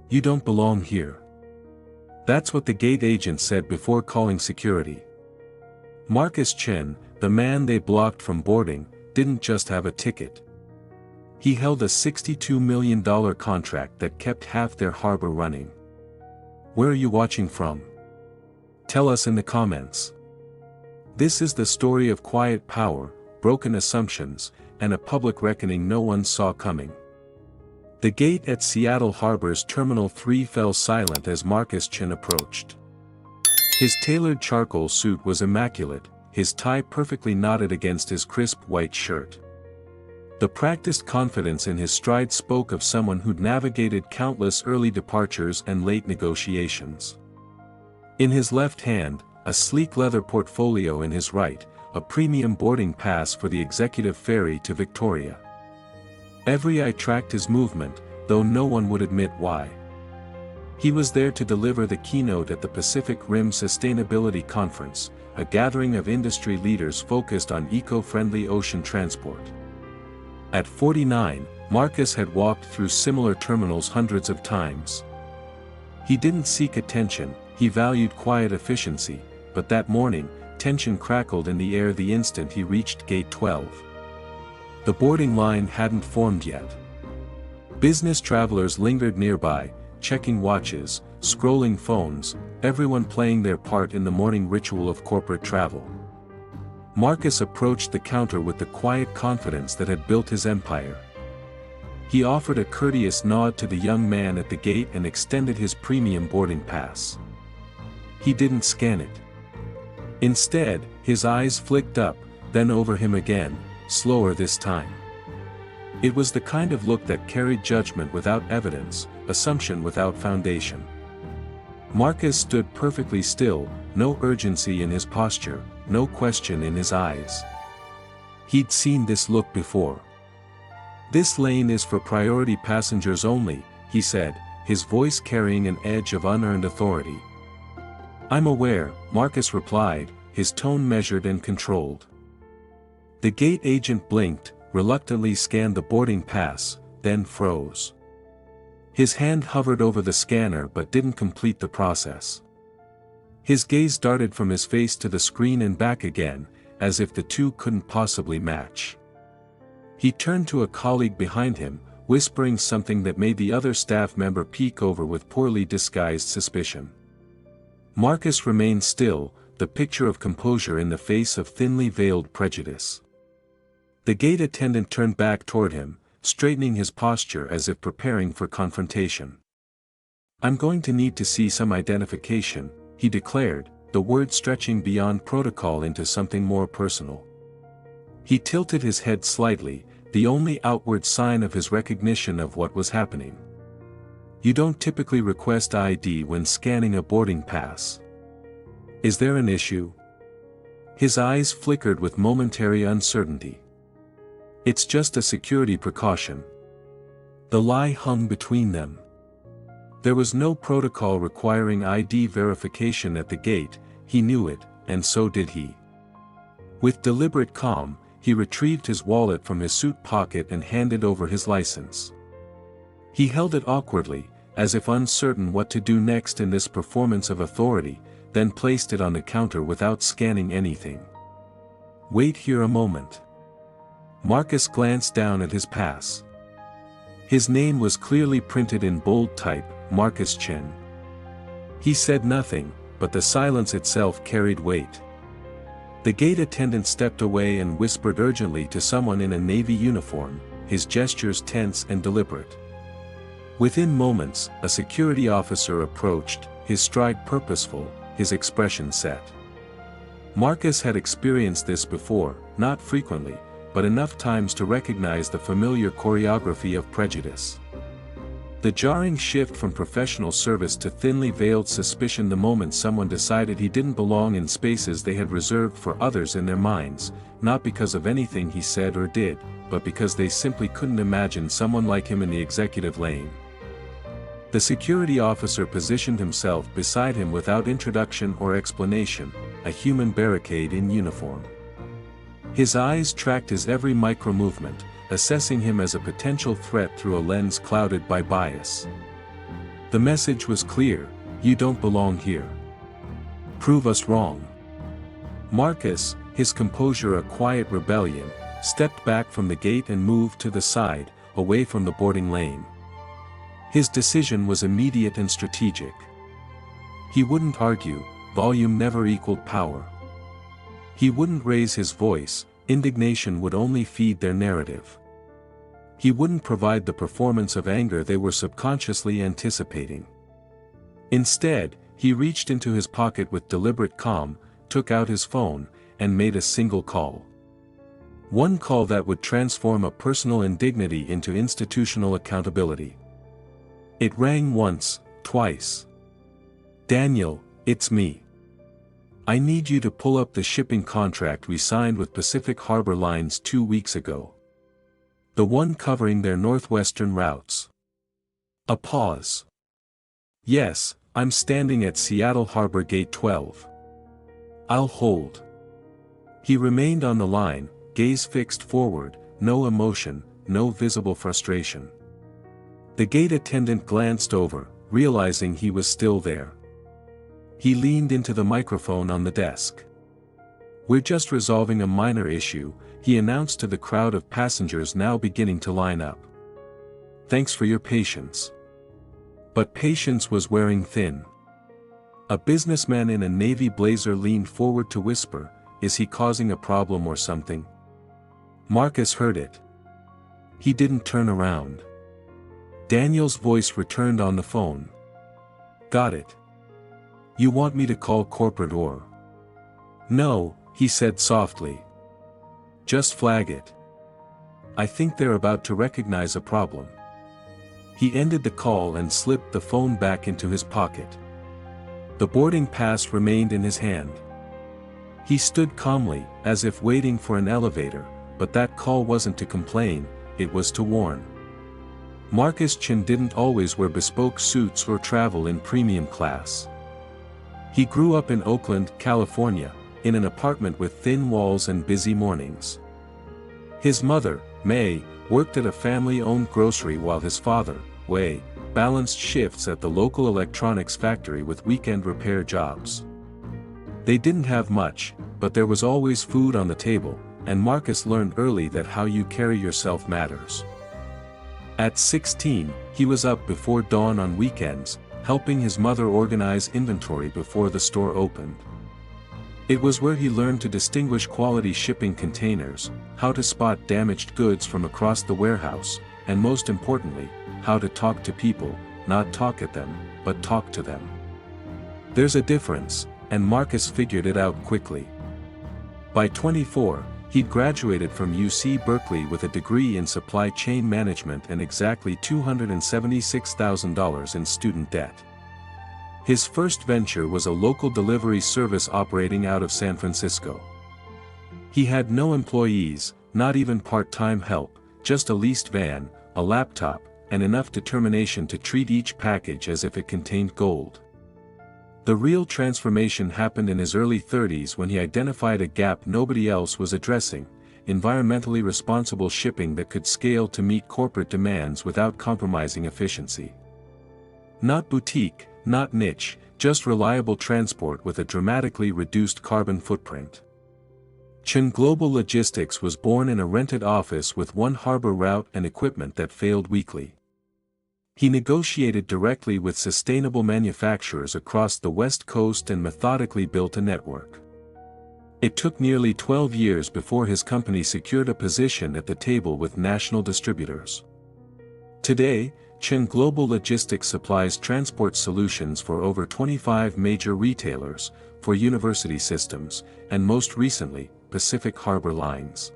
"You don't belong here." That's what the gate agent said before calling security. Marcus Chen, the man they blocked from boarding, didn't just have a ticket. He held a $62 million contract that kept half their harbor running. Where are you watching from? Tell us in the comments. This is the story of quiet power, broken assumptions, and a public reckoning no one saw coming. The gate at Seattle Harbor's Terminal 3 fell silent as Marcus Chen approached. His tailored charcoal suit was immaculate, his tie perfectly knotted against his crisp white shirt. The practiced confidence in his stride spoke of someone who'd navigated countless early departures and late negotiations. In his left hand, a sleek leather portfolio; in his right, a premium boarding pass for the executive ferry to Victoria. Every eye tracked his movement, though no one would admit why. He was there to deliver the keynote at the Pacific Rim Sustainability Conference, a gathering of industry leaders focused on eco-friendly ocean transport. At 49, Marcus had walked through similar terminals hundreds of times. He didn't seek attention, he valued quiet efficiency, but that morning, tension crackled in the air the instant he reached Gate 12. The boarding line hadn't formed yet. Business travelers lingered nearby, checking watches, scrolling phones, everyone playing their part in the morning ritual of corporate travel. Marcus approached the counter with the quiet confidence that had built his empire. He offered a courteous nod to the young man at the gate and extended his premium boarding pass. He didn't scan it. Instead, his eyes flicked up, then over him again, slower this time. It was the kind of look that carried judgment without evidence, assumption without foundation. Marcus stood perfectly still, no urgency in his posture, no question in his eyes. He'd seen this look before. "This lane is for priority passengers only," he said, his voice carrying an edge of unearned authority. "I'm aware," Marcus replied, his tone measured and controlled. The gate agent blinked, reluctantly scanned the boarding pass, then froze. His hand hovered over the scanner but didn't complete the process. His gaze darted from his face to the screen and back again, as if the two couldn't possibly match. He turned to a colleague behind him, whispering something that made the other staff member peek over with poorly disguised suspicion. Marcus remained still, the picture of composure in the face of thinly veiled prejudice. The gate attendant turned back toward him, straightening his posture as if preparing for confrontation. "I'm going to need to see some identification," he declared, the word stretching beyond protocol into something more personal. He tilted his head slightly, the only outward sign of his recognition of what was happening. "You don't typically request ID when scanning a boarding pass. Is there an issue?" His eyes flickered with momentary uncertainty. "It's just a security precaution." The lie hung between them. There was no protocol requiring ID verification at the gate, he knew it, and so did he. With deliberate calm, he retrieved his wallet from his suit pocket and handed over his license. He held it awkwardly, as if uncertain what to do next in this performance of authority, then placed it on the counter without scanning anything. "Wait here a moment." Marcus glanced down at his pass. His name was clearly printed in bold type, Marcus Chen. He said nothing, but the silence itself carried weight. The gate attendant stepped away and whispered urgently to someone in a navy uniform, his gestures tense and deliberate. Within moments, a security officer approached, his stride purposeful, his expression set. Marcus had experienced this before, not frequently, but enough times to recognize the familiar choreography of prejudice. The jarring shift from professional service to thinly veiled suspicion the moment someone decided he didn't belong in spaces they had reserved for others in their minds, not because of anything he said or did, but because they simply couldn't imagine someone like him in the executive lane. The security officer positioned himself beside him without introduction or explanation, a human barricade in uniform. His eyes tracked his every micro-movement, assessing him as a potential threat through a lens clouded by bias. The message was clear: you don't belong here. Prove us wrong. Marcus, his composure a quiet rebellion, stepped back from the gate and moved to the side, away from the boarding lane. His decision was immediate and strategic. He wouldn't argue, volume never equaled power. He wouldn't raise his voice, indignation would only feed their narrative. He wouldn't provide the performance of anger they were subconsciously anticipating. Instead, he reached into his pocket with deliberate calm, took out his phone, and made a single call. One call that would transform a personal indignity into institutional accountability. It rang once, twice. "Daniel, it's me. I need you to pull up the shipping contract we signed with Pacific Harbor Lines 2 weeks ago. The one covering their northwestern routes." A pause. "Yes, I'm standing at Seattle Harbor Gate 12. I'll hold." He remained on the line, gaze fixed forward, no emotion, no visible frustration. The gate attendant glanced over, realizing he was still there. He leaned into the microphone on the desk. "We're just resolving a minor issue," he announced to the crowd of passengers now beginning to line up. "Thanks for your patience." But patience was wearing thin. A businessman in a navy blazer leaned forward to whisper, "Is he causing a problem or something?" Marcus heard it. He didn't turn around. Daniel's voice returned on the phone. "Got it. You want me to call corporate or?" "No," he said softly. "Just flag it. I think they're about to recognize a problem." He ended the call and slipped the phone back into his pocket. The boarding pass remained in his hand. He stood calmly, as if waiting for an elevator, but that call wasn't to complain, it was to warn. Marcus Chen didn't always wear bespoke suits or travel in premium class. He grew up in Oakland, California, in an apartment with thin walls and busy mornings. His mother, May, worked at a family-owned grocery while his father, Wei, balanced shifts at the local electronics factory with weekend repair jobs. They didn't have much, but there was always food on the table, and Marcus learned early that how you carry yourself matters. At 16, he was up before dawn on weekends, helping his mother organize inventory before the store opened. It was where he learned to distinguish quality shipping containers, how to spot damaged goods from across the warehouse, and most importantly, how to talk to people, not talk at them, but talk to them. There's a difference, and Marcus figured it out quickly. By 24, he'd graduated from UC Berkeley with a degree in supply chain management and exactly $276,000 in student debt. His first venture was a local delivery service operating out of San Francisco. He had no employees, not even part-time help, just a leased van, a laptop, and enough determination to treat each package as if it contained gold. The real transformation happened in his early 30s when he identified a gap nobody else was addressing: environmentally responsible shipping that could scale to meet corporate demands without compromising efficiency. Not boutique, not niche, just reliable transport with a dramatically reduced carbon footprint. Chen Global Logistics was born in a rented office with one harbor route and equipment that failed weekly. He negotiated directly with sustainable manufacturers across the West Coast and methodically built a network. It took nearly 12 years before his company secured a position at the table with national distributors. Today, Chen Global Logistics supplies transport solutions for over 25 major retailers, for university systems, and most recently, Pacific Harbor Lines.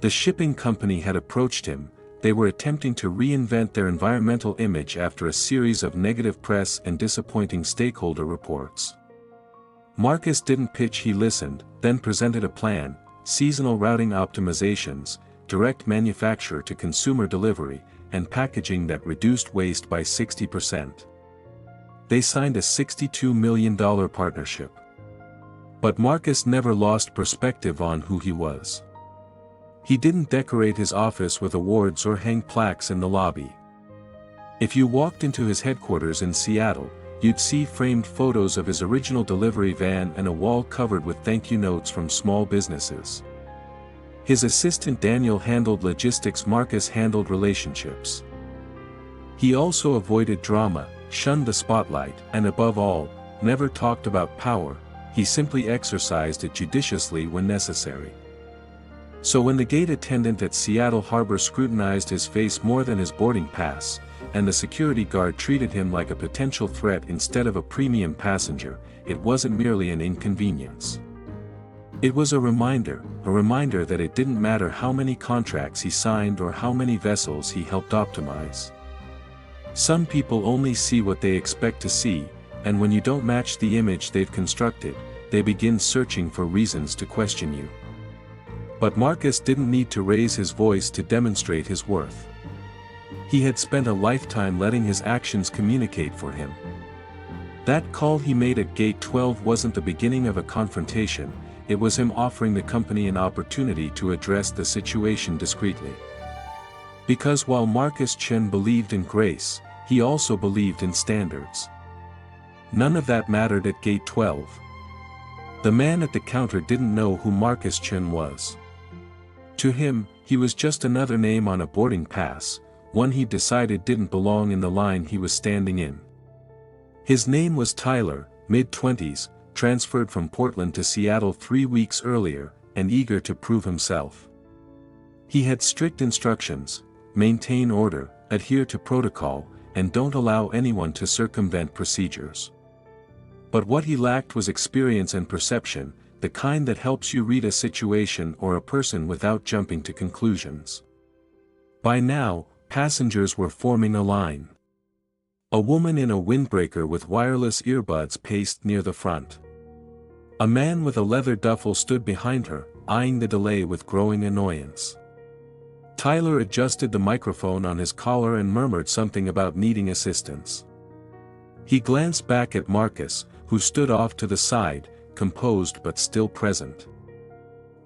The shipping company had approached him. They were attempting to reinvent their environmental image after a series of negative press and disappointing stakeholder reports. Marcus didn't pitch, he listened, then presented a plan: seasonal routing optimizations, direct manufacturer to consumer delivery, and packaging that reduced waste by 60%. They signed a $62 million partnership. But Marcus never lost perspective on who he was. He didn't decorate his office with awards or hang plaques in the lobby. If you walked into his headquarters in Seattle, you'd see framed photos of his original delivery van and a wall covered with thank you notes from small businesses. His assistant Daniel handled logistics, Marcus handled relationships. He also avoided drama, shunned the spotlight, and above all, never talked about power. He simply exercised it judiciously when necessary. So when the gate attendant at Seattle Harbor scrutinized his face more than his boarding pass, and the security guard treated him like a potential threat instead of a premium passenger, it wasn't merely an inconvenience. It was a reminder that it didn't matter how many contracts he signed or how many vessels he helped optimize. Some people only see what they expect to see, and when you don't match the image they've constructed, they begin searching for reasons to question you. But Marcus didn't need to raise his voice to demonstrate his worth. He had spent a lifetime letting his actions communicate for him. That call he made at Gate 12 wasn't the beginning of a confrontation, it was him offering the company an opportunity to address the situation discreetly. Because while Marcus Chen believed in grace, he also believed in standards. None of that mattered at Gate 12. The man at the counter didn't know who Marcus Chen was. To him, he was just another name on a boarding pass, one he decided didn't belong in the line he was standing in. His name was Tyler, mid-20s, transferred from Portland to Seattle 3 weeks earlier, and eager to prove himself. He had strict instructions: maintain order, adhere to protocol, and don't allow anyone to circumvent procedures. But what he lacked was experience and perception, the kind that helps you read a situation or a person without jumping to conclusions. By now, passengers were forming a line. A woman in a windbreaker with wireless earbuds paced near the front. A man with a leather duffel stood behind her, eyeing the delay with growing annoyance. Tyler adjusted the microphone on his collar and murmured something about needing assistance. He glanced back at Marcus, who stood off to the side, composed but still present.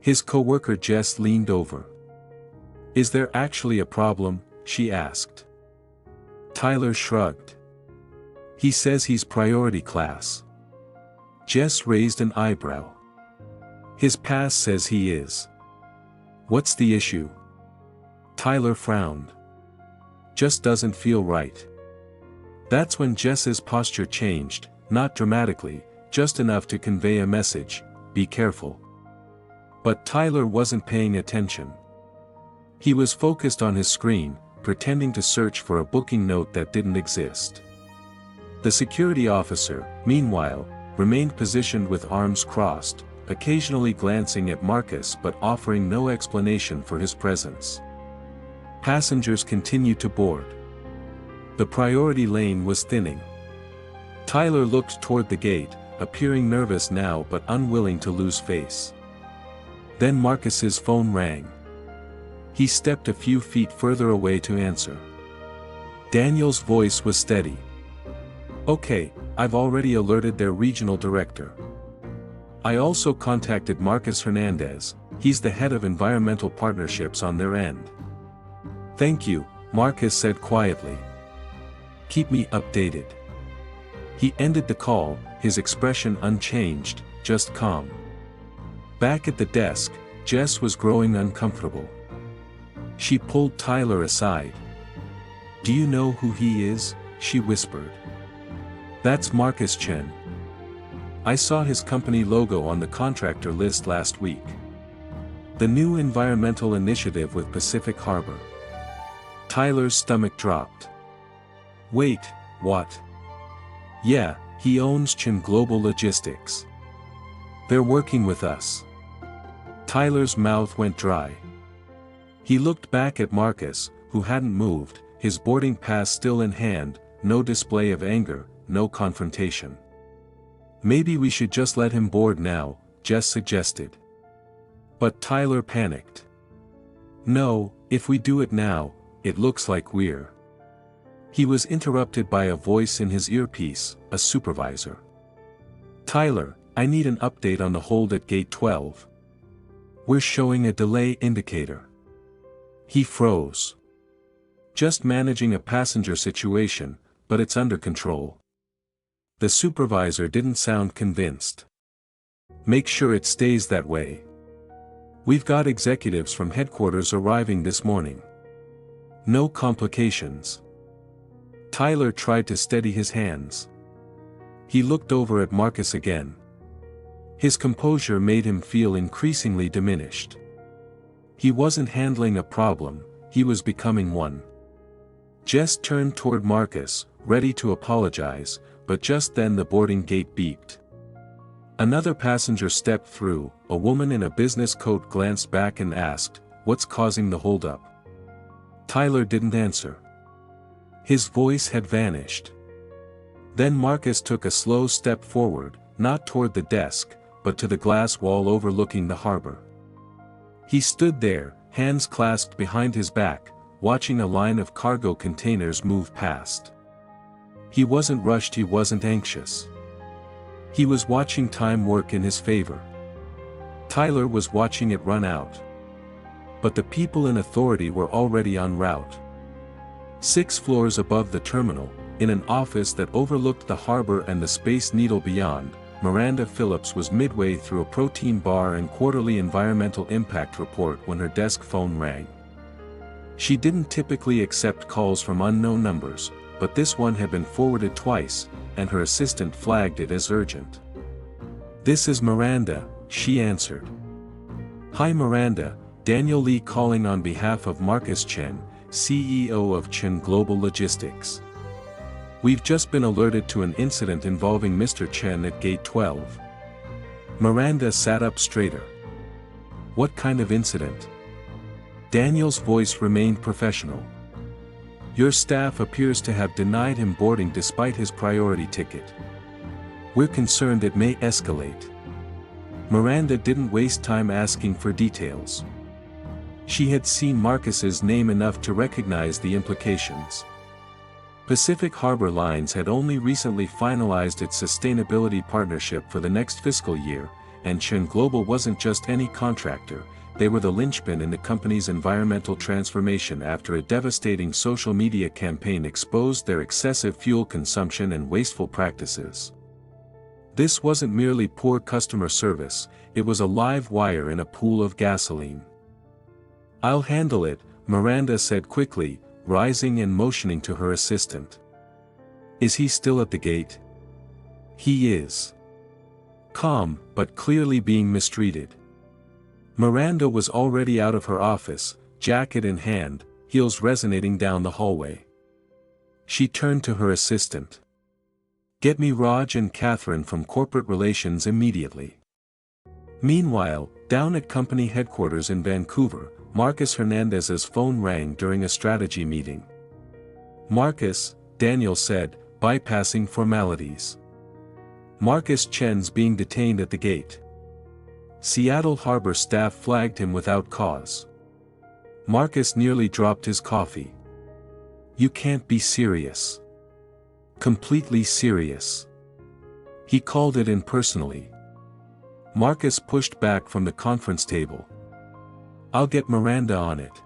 His coworker Jess leaned over. "Is there actually a problem?" she asked. Tyler shrugged. "He says he's priority class." Jess raised an eyebrow. "His pass says he is." "What's the issue?" Tyler frowned. "Just doesn't feel right." That's when Jess's posture changed, not dramatically, just enough to convey a message: be careful. But Tyler wasn't paying attention. He was focused on his screen, pretending to search for a booking note that didn't exist. The security officer, meanwhile, remained positioned with arms crossed, occasionally glancing at Marcus but offering no explanation for his presence. Passengers continued to board. The priority lane was thinning. Tyler looked toward the gate, appearing nervous now but unwilling to lose face. Then Marcus's phone rang. He stepped a few feet further away to answer. Daniel's voice was steady. "Okay, I've already alerted their regional director. I also contacted Marcus Hernandez, he's the head of environmental partnerships on their end." "Thank you," Marcus said quietly. "Keep me updated." He ended the call, his expression unchanged, just calm. Back at the desk, Jess was growing uncomfortable. She pulled Tyler aside. "Do you know who he is?" she whispered. "That's Marcus Chen. I saw his company logo on the contractor list last week. The new environmental initiative with Pacific Harbor." Tyler's stomach dropped. "Wait, what?" "Yeah, he owns Chen Global Logistics. They're working with us." Tyler's mouth went dry. He looked back at Marcus, who hadn't moved, his boarding pass still in hand, no display of anger, no confrontation. "Maybe we should just let him board now," Jess suggested. But Tyler panicked. "No, if we do it now, it looks like we're..." He was interrupted by a voice in his earpiece, a supervisor. "Tyler, I need an update on the hold at Gate 12. We're showing a delay indicator." He froze. Just managing a passenger situation, but it's under control. The supervisor didn't sound convinced. Make sure it stays that way. We've got executives from headquarters arriving this morning. No complications. Tyler tried to steady his hands. He looked over at Marcus again. His composure made him feel increasingly diminished. He wasn't handling a problem, he was becoming one. Jess turned toward Marcus, ready to apologize, but just then the boarding gate beeped. Another passenger stepped through. A woman in a business coat glanced back and asked, "What's causing the holdup?" Tyler didn't answer. His voice had vanished. Then Marcus took a slow step forward, not toward the desk, but to the glass wall overlooking the harbor. He stood there, hands clasped behind his back, watching a line of cargo containers move past. He wasn't rushed, he wasn't anxious. He was watching time work in his favor. Tyler was watching it run out. But the people in authority were already en route. 6 floors above the terminal, in an office that overlooked the harbor and the Space Needle beyond, Miranda Phillips was midway through a protein bar and quarterly environmental impact report when her desk phone rang. She didn't typically accept calls from unknown numbers, but this one had been forwarded twice, and her assistant flagged it as urgent. "This is Miranda," she answered. "Hi Miranda, Daniel Lee calling on behalf of Marcus Chen, CEO of Chen Global Logistics. We've just been alerted to an incident involving Mr. Chen at Gate 12. Miranda sat up straighter. "What kind of incident?" Daniel's voice remained professional. "Your staff appears to have denied him boarding despite his priority ticket. We're concerned it may escalate." Miranda didn't waste time asking for details. She had seen Marcus's name enough to recognize the implications. Pacific Harbor Lines had only recently finalized its sustainability partnership for the next fiscal year, and Chen Global wasn't just any contractor, they were the linchpin in the company's environmental transformation after a devastating social media campaign exposed their excessive fuel consumption and wasteful practices. This wasn't merely poor customer service, it was a live wire in a pool of gasoline. "I'll handle it," Miranda said quickly, rising and motioning to her assistant. "Is he still at the gate?" "He is." Calm, but clearly being mistreated. Miranda was already out of her office, jacket in hand, heels resonating down the hallway. She turned to her assistant. "Get me Raj and Catherine from corporate relations immediately." Meanwhile, down at company headquarters in Vancouver, Marcus Hernandez's phone rang during a strategy meeting. "Marcus," Daniel said, bypassing formalities. "Marcus Chen's being detained at the gate. Seattle Harbor staff flagged him without cause." Marcus nearly dropped his coffee. "You can't be serious." "Completely serious." He called it in personally. Marcus pushed back from the conference table. "I'll get Miranda on it.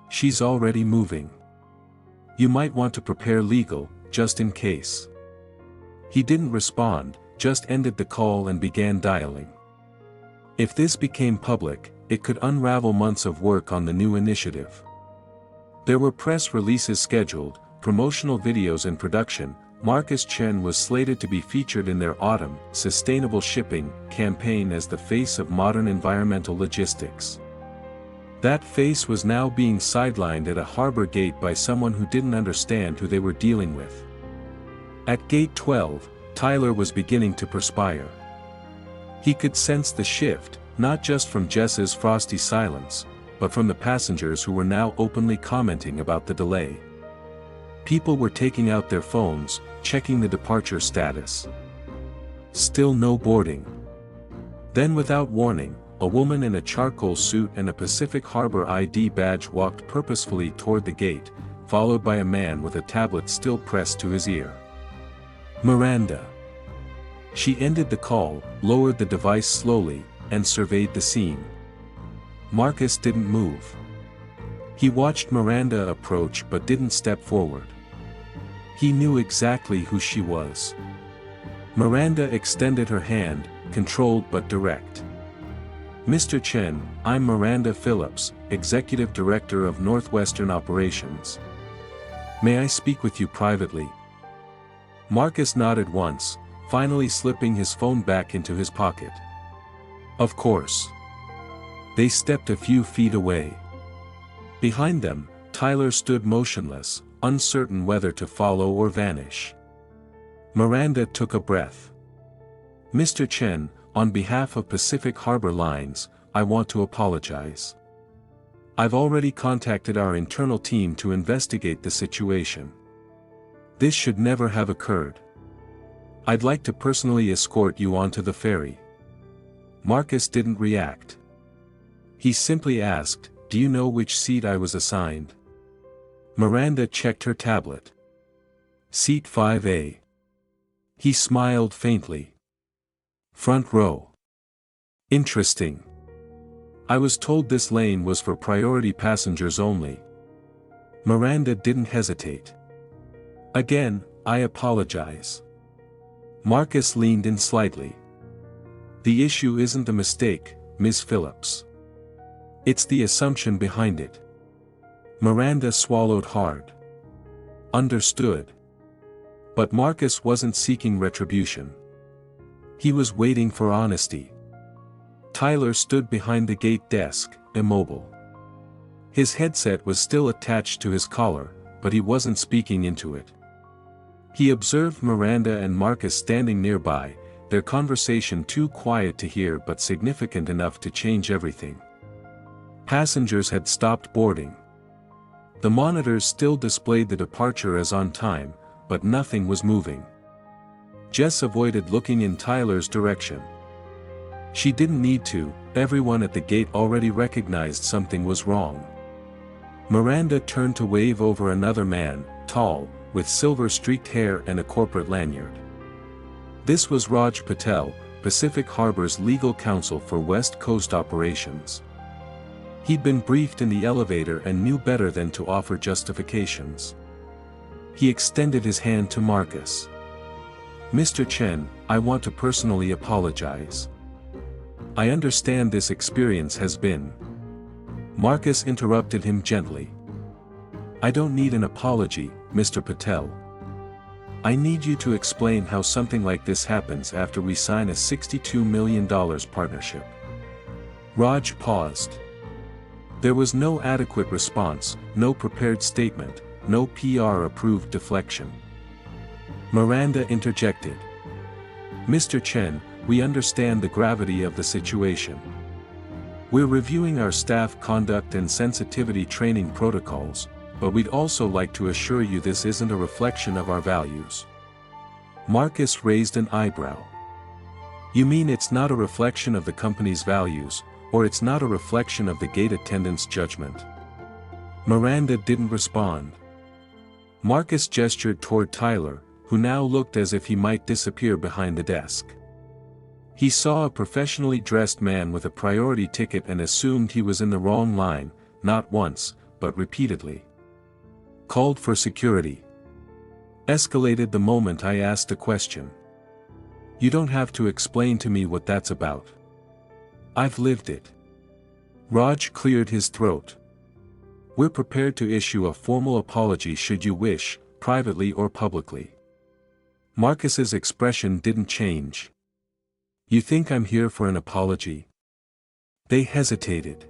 She's already moving. You might want to prepare legal, just in case." He didn't respond, just ended the call and began dialing. If this became public, it could unravel months of work on the new initiative. There were press releases scheduled, promotional videos in production. Marcus Chen was slated to be featured in their autumn sustainable shipping campaign as the face of modern environmental logistics. That face was now being sidelined at a harbor gate by someone who didn't understand who they were dealing with. At Gate 12, Tyler was beginning to perspire. He could sense the shift, not just from Jess's frosty silence, but from the passengers who were now openly commenting about the delay. People were taking out their phones, checking the departure status. Still no boarding. Then without warning, a woman in a charcoal suit and a Pacific Harbor ID badge walked purposefully toward the gate, followed by a man with a tablet still pressed to his ear. "Miranda." She ended the call, lowered the device slowly, and surveyed the scene. Marcus didn't move. He watched Miranda approach but didn't step forward. He knew exactly who she was. Miranda extended her hand, controlled but direct. "Mr. Chen, I'm Miranda Phillips, Executive Director of Northwestern Operations. May I speak with you privately?" Marcus nodded once, finally slipping his phone back into his pocket. "Of course." They stepped a few feet away. Behind them, Tyler stood motionless, uncertain whether to follow or vanish. Miranda took a breath. "Mr. Chen, on behalf of Pacific Harbor Lines, I want to apologize. I've already contacted our internal team to investigate the situation. This should never have occurred. I'd like to personally escort you onto the ferry." Marcus didn't react. He simply asked, "Do you know which seat I was assigned?" Miranda checked her tablet. "Seat 5A. He smiled faintly. "Front row. Interesting. I was told this lane was for priority passengers only." Miranda didn't hesitate. "Again, I apologize." Marcus leaned in slightly. "The issue isn't a mistake, Ms. Phillips. It's the assumption behind it." Miranda swallowed hard. "Understood." But Marcus wasn't seeking retribution. He was waiting for honesty. Tyler stood behind the gate desk, immobile. His headset was still attached to his collar, but he wasn't speaking into it. He observed Miranda and Marcus standing nearby, their conversation too quiet to hear but significant enough to change everything. Passengers had stopped boarding. The monitors still displayed the departure as on time, but nothing was moving. Jess avoided looking in Tyler's direction. She didn't need to, everyone at the gate already recognized something was wrong. Miranda turned to wave over another man, tall, with silver-streaked hair and a corporate lanyard. This was Raj Patel, Pacific Harbor's legal counsel for West Coast operations. He'd been briefed in the elevator and knew better than to offer justifications. He extended his hand to Marcus. "Mr. Chen, I want to personally apologize. I understand this experience has been..." Marcus interrupted him gently. "I don't need an apology, Mr. Patel. I need you to explain how something like this happens after we sign a $62 million partnership." Raj paused. There was no adequate response, no prepared statement, no PR-approved deflection. Miranda interjected. "Mr. Chen, we understand the gravity of the situation. We're reviewing our staff conduct and sensitivity training protocols, but we'd also like to assure you this isn't a reflection of our values." Marcus raised an eyebrow. "You mean it's not a reflection of the company's values, or it's not a reflection of the gate attendant's judgment?" Miranda didn't respond. Marcus gestured toward Tyler, who now looked as if he might disappear behind the desk. He saw a professionally dressed man with a priority ticket and assumed he was in the wrong line, not once, but repeatedly. "Called for security. Escalated the moment I asked a question. You don't have to explain to me what that's about. I've lived it." Raj cleared his throat. "We're prepared to issue a formal apology should you wish, privately or publicly." Marcus's expression didn't change. "You think I'm here for an apology?" They hesitated.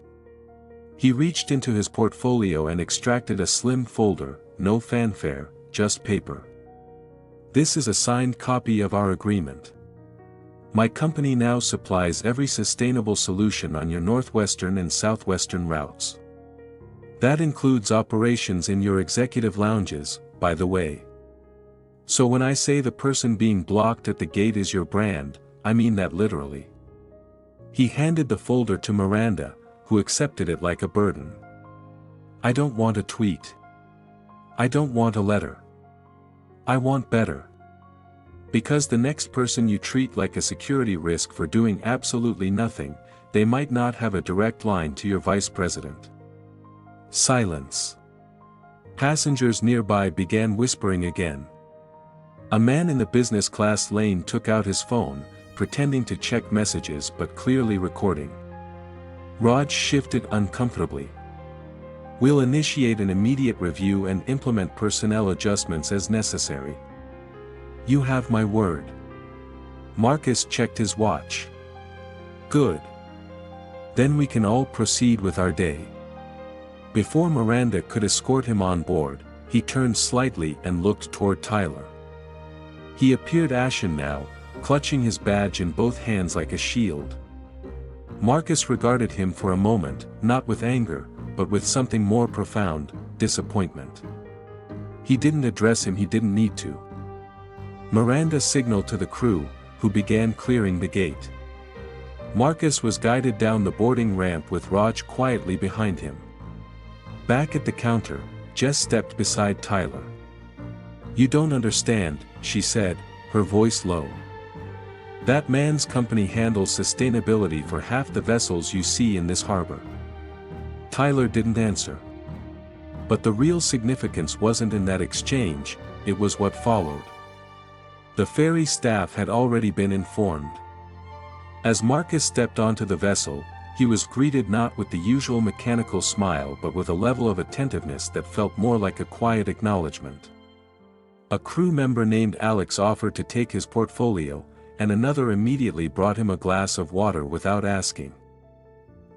He reached into his portfolio and extracted a slim folder, no fanfare, just paper. "This is a signed copy of our agreement. My company now supplies every sustainable solution on your northwestern and southwestern routes. That includes operations in your executive lounges, by the way. So when I say the person being blocked at the gate is your brand, I mean that literally." He handed the folder to Miranda, who accepted it like a burden. "I don't want a tweet. I don't want a letter. I want better. Because the next person you treat like a security risk for doing absolutely nothing, they might not have a direct line to your vice president. Silence. Passengers nearby began whispering again. A man in the business class lane took out his phone, pretending to check messages but clearly recording. Raj shifted uncomfortably. We'll initiate an immediate review and implement personnel adjustments as necessary. You have my word. Marcus checked his watch. Good. Then we can all proceed with our day. Before Miranda could escort him on board, he turned slightly and looked toward Tyler. He appeared ashen now, clutching his badge in both hands like a shield. Marcus regarded him for a moment, not with anger, but with something more profound, disappointment. He didn't address him, he didn't need to. Miranda signaled to the crew, who began clearing the gate. Marcus was guided down the boarding ramp with Raj quietly behind him. Back at the counter, Jess stepped beside Tyler. You don't understand, she said, her voice low. That man's company handles sustainability for half the vessels you see in this harbor. Tyler didn't answer. But the real significance wasn't in that exchange, it was what followed. The ferry staff had already been informed. As Marcus stepped onto the vessel, he was greeted not with the usual mechanical smile but with a level of attentiveness that felt more like a quiet acknowledgement. A crew member named Alex offered to take his portfolio, and another immediately brought him a glass of water without asking.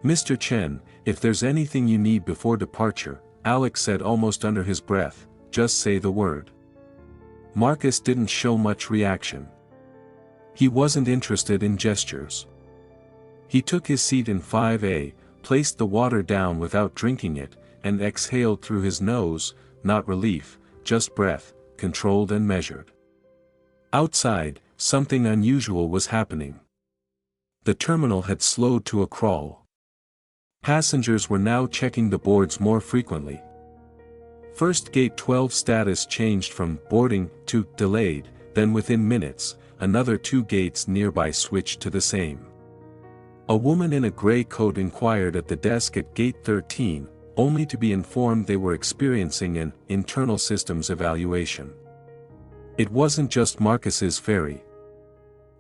Mr. Chen, if there's anything you need before departure, Alex said almost under his breath, just say the word. Marcus didn't show much reaction. He wasn't interested in gestures. He took his seat in 5A, placed the water down without drinking it, and exhaled through his nose, not relief, just breath, controlled and measured. Outside, something unusual was happening. The terminal had slowed to a crawl. Passengers were now checking the boards more frequently. First Gate 12 status changed from boarding to delayed, then within minutes, another 2 gates nearby switched to the same. A woman in a gray coat inquired at the desk at Gate 13, only to be informed they were experiencing an internal systems evaluation. It wasn't just Marcus's ferry.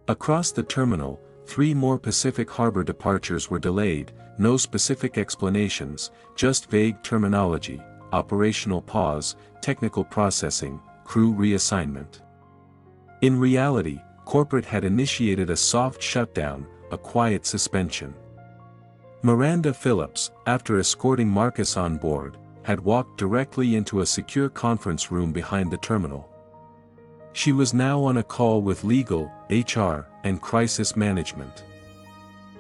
Across the terminal, 3 more Pacific Harbor departures were delayed, no specific explanations, just vague terminology, operational pause, technical processing, crew reassignment. In reality, corporate had initiated a soft shutdown, a quiet suspension. Miranda Phillips, after escorting Marcus on board, had walked directly into a secure conference room behind the terminal. She was now on a call with legal, HR, and crisis management.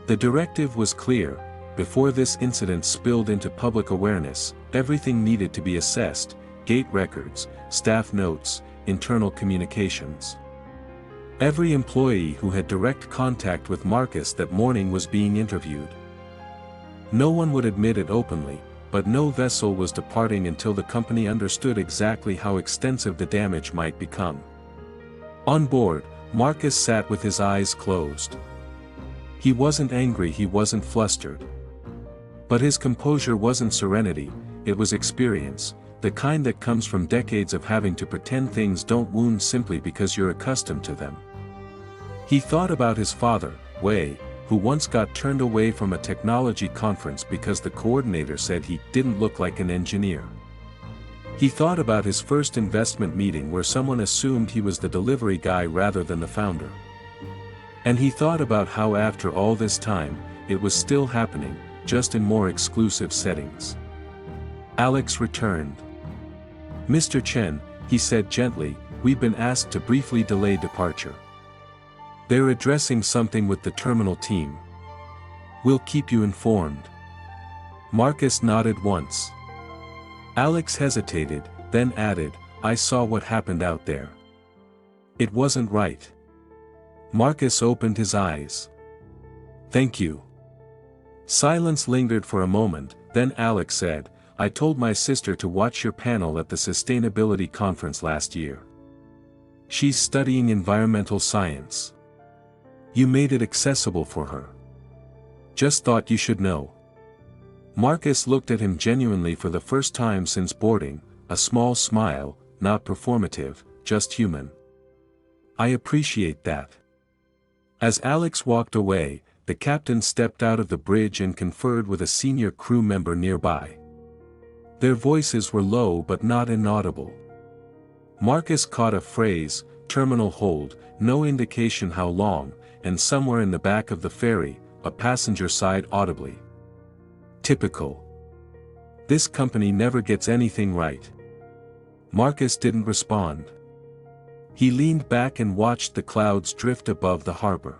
The directive was clear: before this incident spilled into public awareness, everything needed to be assessed: gate records, staff notes, internal communications. Every employee who had direct contact with Marcus that morning was being interviewed. No one would admit it openly, but no vessel was departing until the company understood exactly how extensive the damage might become. On board, Marcus sat with his eyes closed. He wasn't angry, he wasn't flustered. But his composure wasn't serenity, it was experience, the kind that comes from decades of having to pretend things don't wound simply because you're accustomed to them. He thought about his father, Wei, who once got turned away from a technology conference because the coordinator said he didn't look like an engineer. He thought about his first investment meeting where someone assumed he was the delivery guy rather than the founder. And he thought about how after all this time, it was still happening, just in more exclusive settings. Alex returned. Mr. Chen, he said gently, we've been asked to briefly delay departure. They're addressing something with the terminal team. We'll keep you informed. Marcus nodded once. Alex hesitated, then added, I saw what happened out there. It wasn't right. Marcus opened his eyes. Thank you. Silence lingered for a moment, then Alex said, I told my sister to watch your panel at the sustainability conference last year. She's studying environmental science. You made it accessible for her. Just thought you should know. Marcus looked at him genuinely for the first time since boarding, a small smile, not performative, just human. "I appreciate that." As Alex walked away, the captain stepped out of the bridge and conferred with a senior crew member nearby. Their voices were low but not inaudible. Marcus caught a phrase, "terminal hold," no indication how long, and somewhere in the back of the ferry, a passenger sighed audibly. Typical. This company never gets anything right. Marcus didn't respond. He leaned back and watched the clouds drift above the harbor.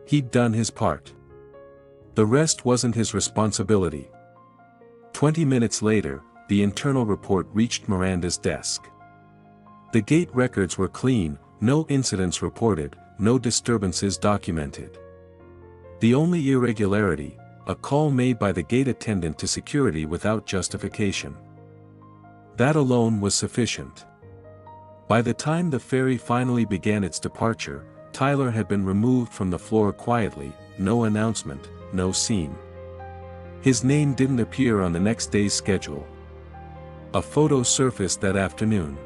He'd done his part. The rest wasn't his responsibility. 20 minutes later, the internal report reached Miranda's desk. The gate records were clean, no incidents reported, no disturbances documented. The only irregularity, a call made by the gate attendant to security without justification. That alone was sufficient. By the time the ferry finally began its departure, Tyler had been removed from the floor quietly, no announcement, no scene. His name didn't appear on the next day's schedule. A photo surfaced that afternoon.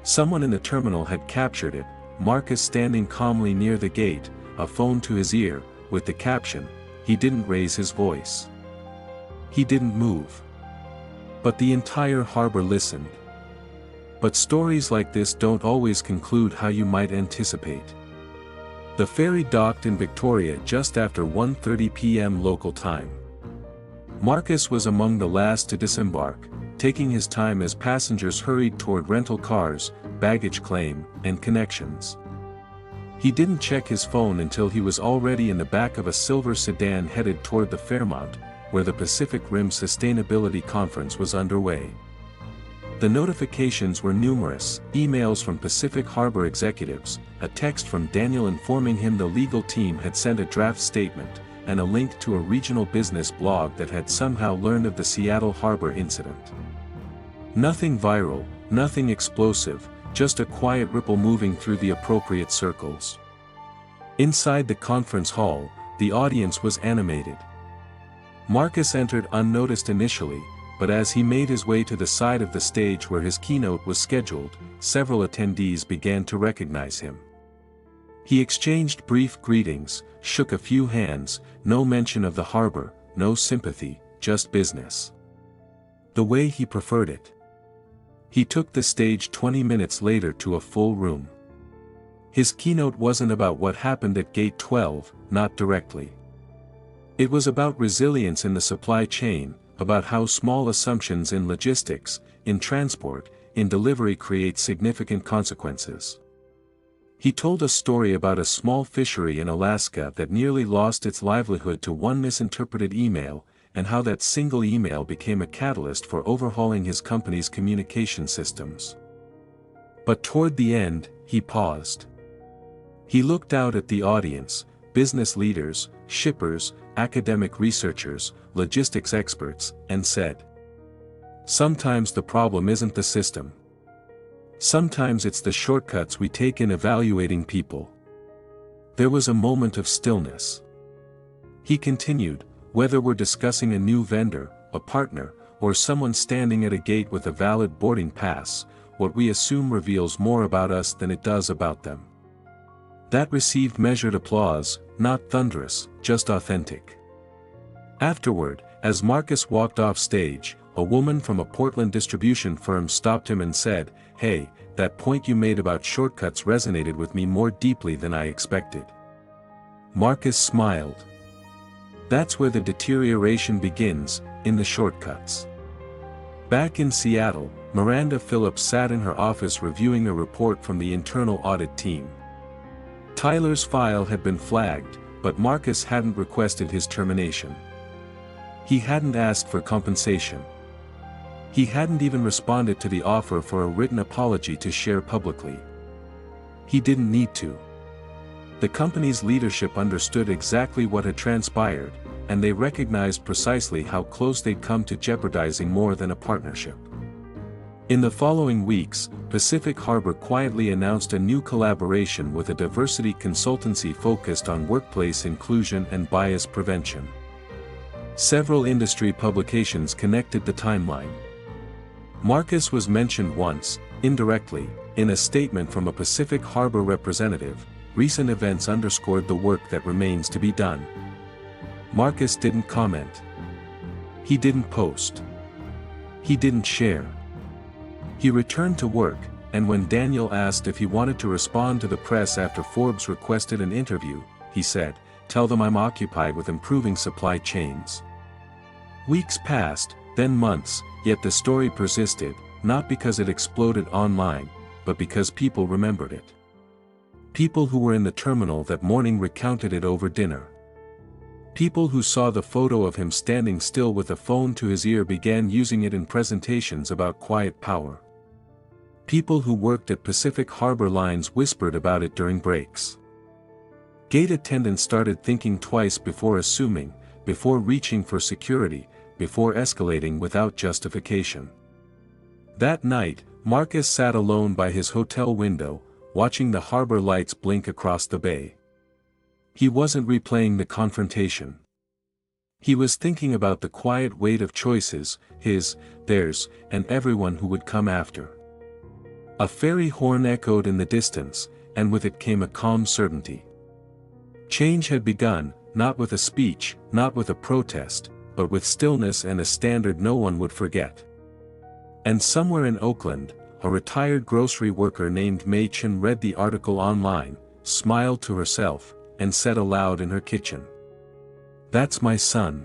Someone in the terminal had captured it, Marcus standing calmly near the gate, a phone to his ear, with the caption, "He didn't raise his voice. He didn't move." But the entire harbor listened. But stories like this don't always conclude how you might anticipate. The ferry docked in Victoria just after 1:30 p.m. local time. Marcus was among the last to disembark, taking his time as passengers hurried toward rental cars, baggage claim, and connections. He didn't check his phone until he was already in the back of a silver sedan headed toward the Fairmont, where the Pacific Rim Sustainability Conference was underway. The notifications were numerous, emails from Pacific Harbor executives, a text from Daniel informing him the legal team had sent a draft statement, and a link to a regional business blog that had somehow learned of the Seattle Harbor incident. Nothing viral, nothing explosive, just a quiet ripple moving through the appropriate circles. Inside the conference hall, the audience was animated. Marcus entered unnoticed initially, but as he made his way to the side of the stage where his keynote was scheduled, several attendees began to recognize him. He exchanged brief greetings, shook a few hands, no mention of the harbor, no sympathy, just business. The way he preferred it. He took the stage 20 minutes later to a full room. His keynote wasn't about what happened at Gate 12, not directly. It was about resilience in the supply chain, about how small assumptions in logistics, in transport, in delivery create significant consequences. He told a story about a small fishery in Alaska that nearly lost its livelihood to one misinterpreted email, and how that single email became a catalyst for overhauling his company's communication systems. But toward the end, he paused. He looked out at the audience, business leaders, shippers, academic researchers, logistics experts, and said, "Sometimes the problem isn't the system. Sometimes it's the shortcuts we take in evaluating people." There was a moment of stillness. He continued, "Whether we're discussing a new vendor, a partner, or someone standing at a gate with a valid boarding pass, what we assume reveals more about us than it does about them." That received measured applause, not thunderous, just authentic. Afterward, as Marcus walked off stage, a woman from a Portland distribution firm stopped him and said, "Hey, that point you made about shortcuts resonated with me more deeply than I expected." Marcus smiled. That's where the deterioration begins, in the shortcuts. Back in Seattle, Miranda Phillips sat in her office reviewing a report from the internal audit team. Tyler's file had been flagged, but Marcus hadn't requested his termination. He hadn't asked for compensation. He hadn't even responded to the offer for a written apology to share publicly. He didn't need to. The company's leadership understood exactly what had transpired, and they recognized precisely how close they'd come to jeopardizing more than a partnership. In the following weeks, Pacific Harbor quietly announced a new collaboration with a diversity consultancy focused on workplace inclusion and bias prevention. Several industry publications connected the timeline. Marcus was mentioned once, indirectly, in a statement from a Pacific Harbor representative. Recent events underscored the work that remains to be done. Marcus didn't comment. He didn't post. He didn't share. He returned to work, and when Daniel asked if he wanted to respond to the press after Forbes requested an interview, he said, "Tell them I'm occupied with improving supply chains." Weeks passed, then months, yet the story persisted, not because it exploded online, but because people remembered it. People who were in the terminal that morning recounted it over dinner. People who saw the photo of him standing still with a phone to his ear began using it in presentations about quiet power. People who worked at Pacific Harbor Lines whispered about it during breaks. Gate attendants started thinking twice before assuming, before reaching for security, before escalating without justification. That night, Marcus sat alone by his hotel window, watching the harbor lights blink across the bay. He wasn't replaying the confrontation. He was thinking about the quiet weight of choices, his, theirs, and everyone who would come after. A ferry horn echoed in the distance, and with it came a calm certainty. Change had begun, not with a speech, not with a protest, but with stillness and a standard no one would forget. And somewhere in Oakland, a retired grocery worker named Chen read the article online, smiled to herself, and said aloud in her kitchen, "That's my son."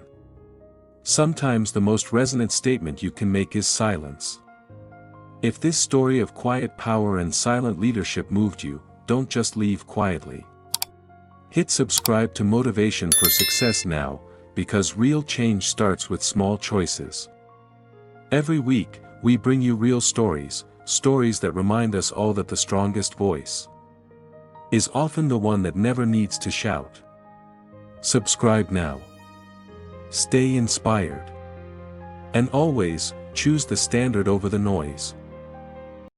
Sometimes the most resonant statement you can make is silence. If this story of quiet power and silent leadership moved you, don't just leave quietly. Hit subscribe to Motivation for Success now, because real change starts with small choices. Every week, we bring you real stories, stories that remind us all that the strongest voice is often the one that never needs to shout. Subscribe now. Stay inspired. And always, choose the standard over the noise.